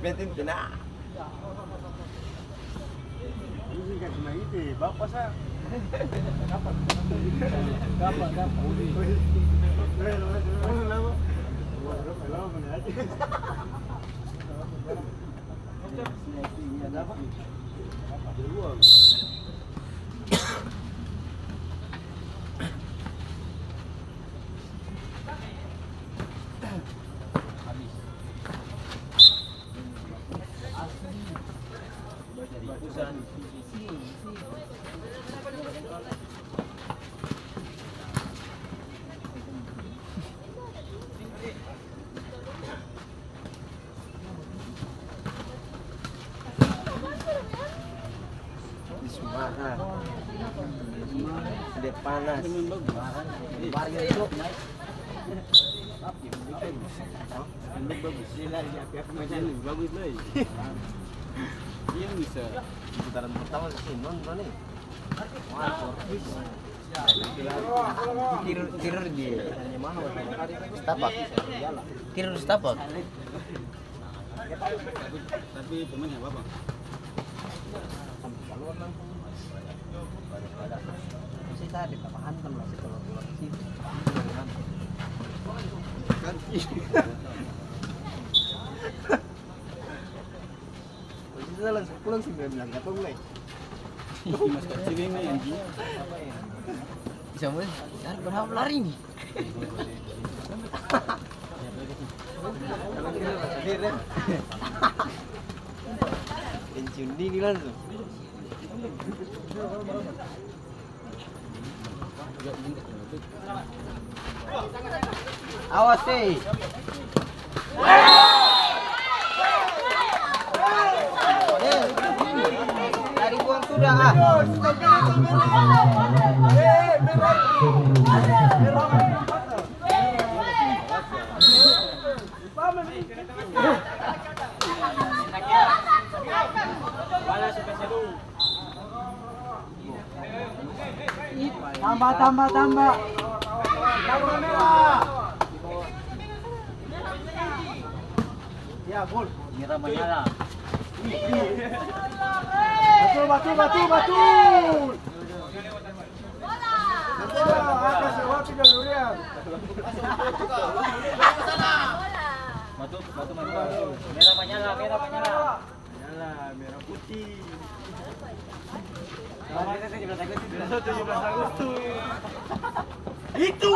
Betin tina. Ini kan cuma itu, bapak saya. Kapan? Dia panas. Warga itu bagus lah. Iya bisa. Putaran pertama sih non nih. Tirur dia. Mana? Setapak. Tirur setapak. Tapi temannya apa? Masih tadi tak hantam lah sih kalau keluar sini. Kan. Kita langsung pulang sih bilang kata mulai. Mas kecil ini anjing. Bisa mulai. Cari berapa lari nih? Pensiun dini langsung. Awas sih. Dari buang sudah ah. Tambah. Ya, gol. Merah menyala. Betul. Batu merah menyala. Merah putih. Kita 17 Agustus. Itu.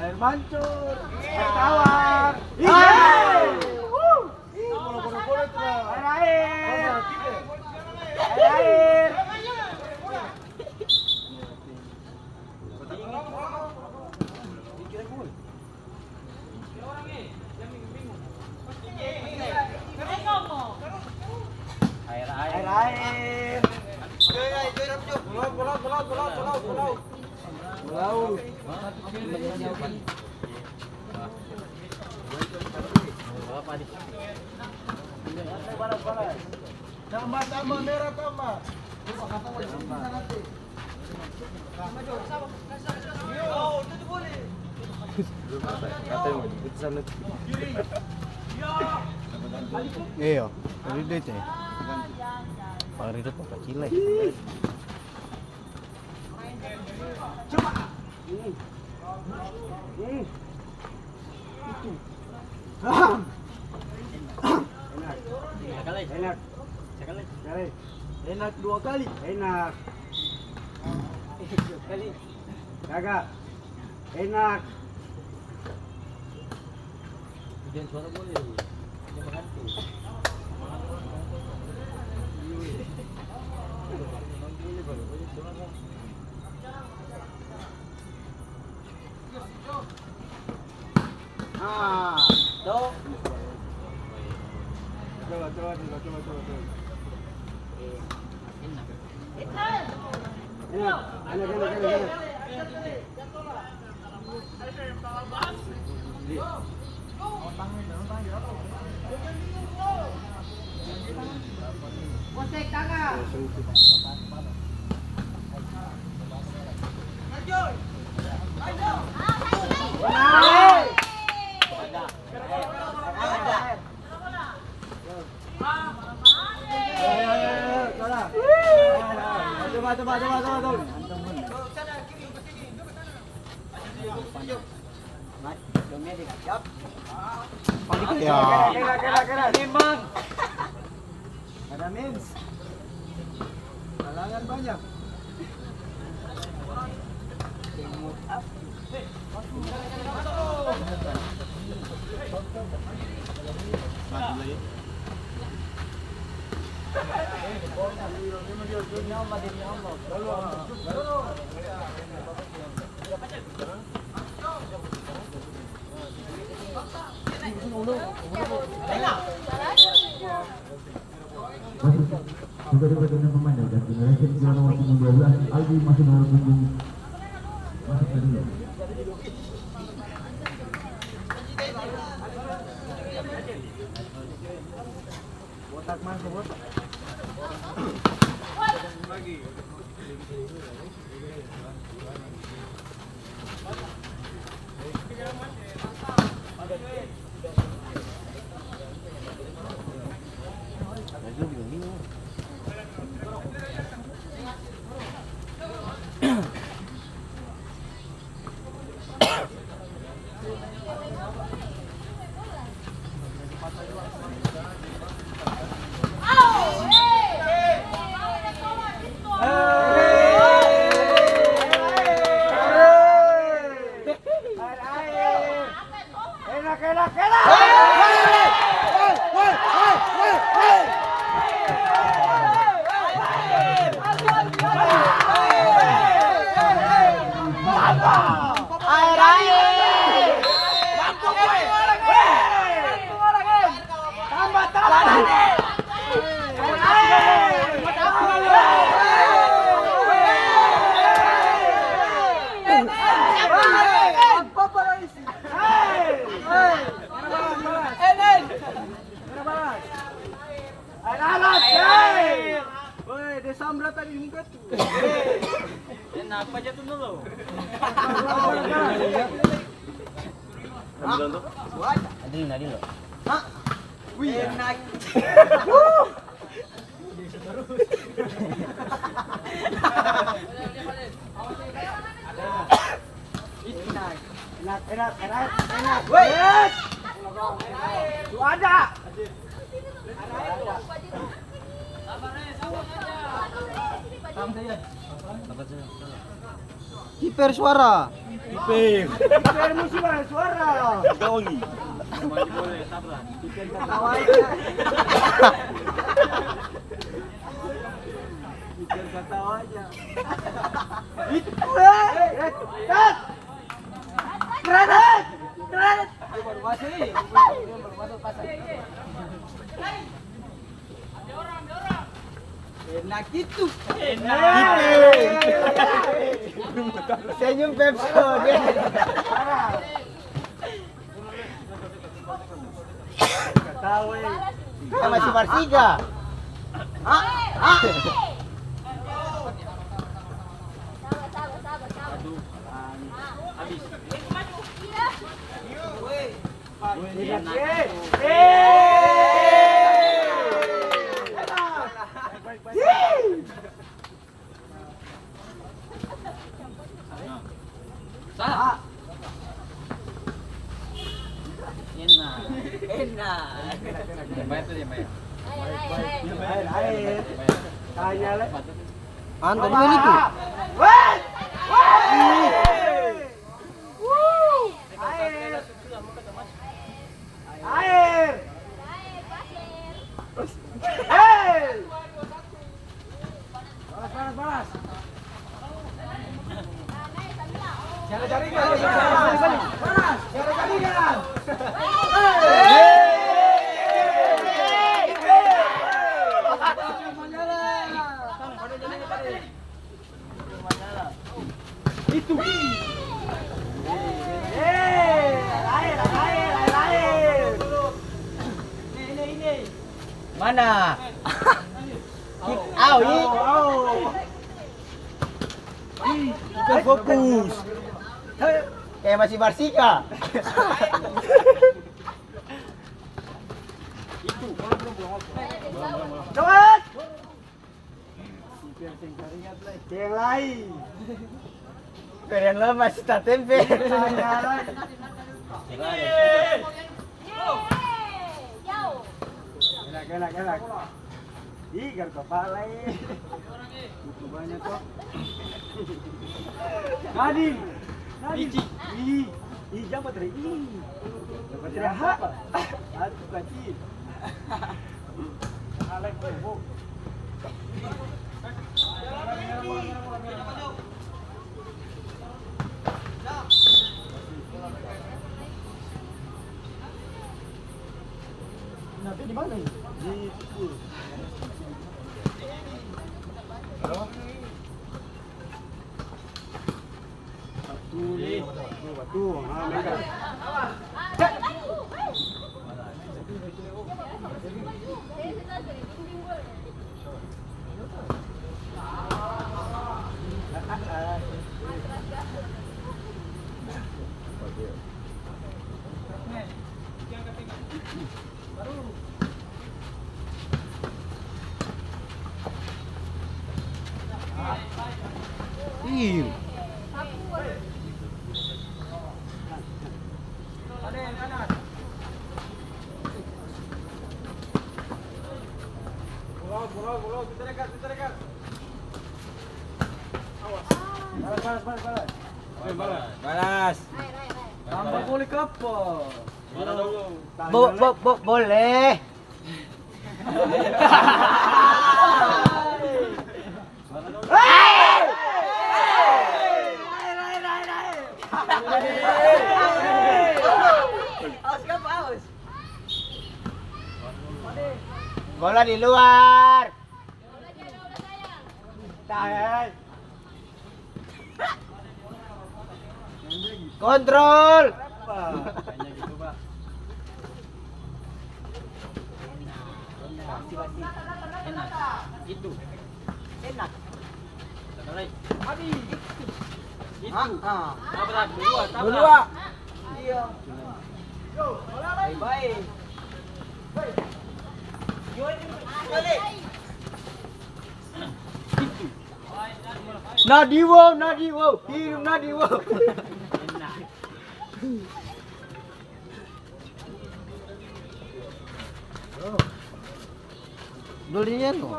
Air mancur, air tawar. Air. Pulau. Tambah merah tambah. Iya, tadi deh cek. Pari itu apa cile? Coba. Itu. Enak 2 kali. Enak. Kagak. Enak. Jangan suara boleh. Jangan mengantuk. Tuh. Coba. Kosek tangan. Coba. Ya. Kira. Nimbang. Ada memes. Halangan banyak. Sudah diberikan pemain dan generasi juara nomor 12 Aldi masih nomor punggung masuk ke dulu. Botak masuk botak. Samrat tadi muka tuh. Kenapa jatuh dulu? Adil loh. Hah? Wih, enak. Enak. Wih. Tuh ada. Kiper suara. Kiper musuh suara. Gawangi. Ketawa aja. Kiper ketawa aja. Itu cut. Granat. Baru masuk pasar. Enak itu. Senyum Pepso dia. Ketawa. Masih Marsiga. Air. Tanya le. Anda juga itu. Air. Hei. Balas. Jangan jaringan. Balas. Jangan jaringan. Itu. Air. Ini. Mana? Bukan fokus. Kayak masih Marsiga. Cepat. Yang lain. Keren lo masih tak tempe. Enak. Ih, gar kepala itu banyak kok. Nadin. Ih, jangan patri. Jangan patri apa? Aduh kacil. Alek bu. Nanti di mana? Di itu. Batu. Mereka. Ih. Bola, kita dekat. Awas. Balas. Balas. Tambah boleh apa? Mana dulu? Boleh. Bola di luar. Tahan. Kontrol. Apa? Kayaknya gitu, Pak. Enak. Itu. Enak. Tarik. Itu. Ah. Apa tak? Dua. Dua. Iya. Baik. Nadiwo, hirum Nadiwo. Enak. Durian loh.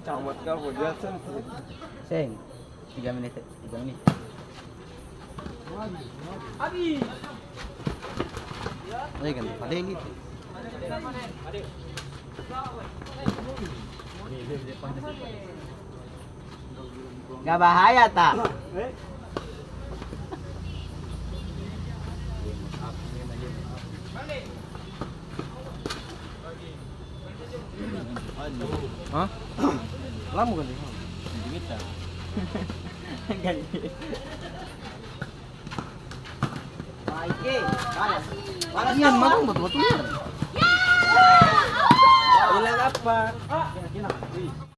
Camat kau buat Seng. 3 menit. Ayo kan, ada yang gitu. Gak bahaya tak? Hah? Lama kan? Kita. Iya, mana betul-betul. Bilang apa?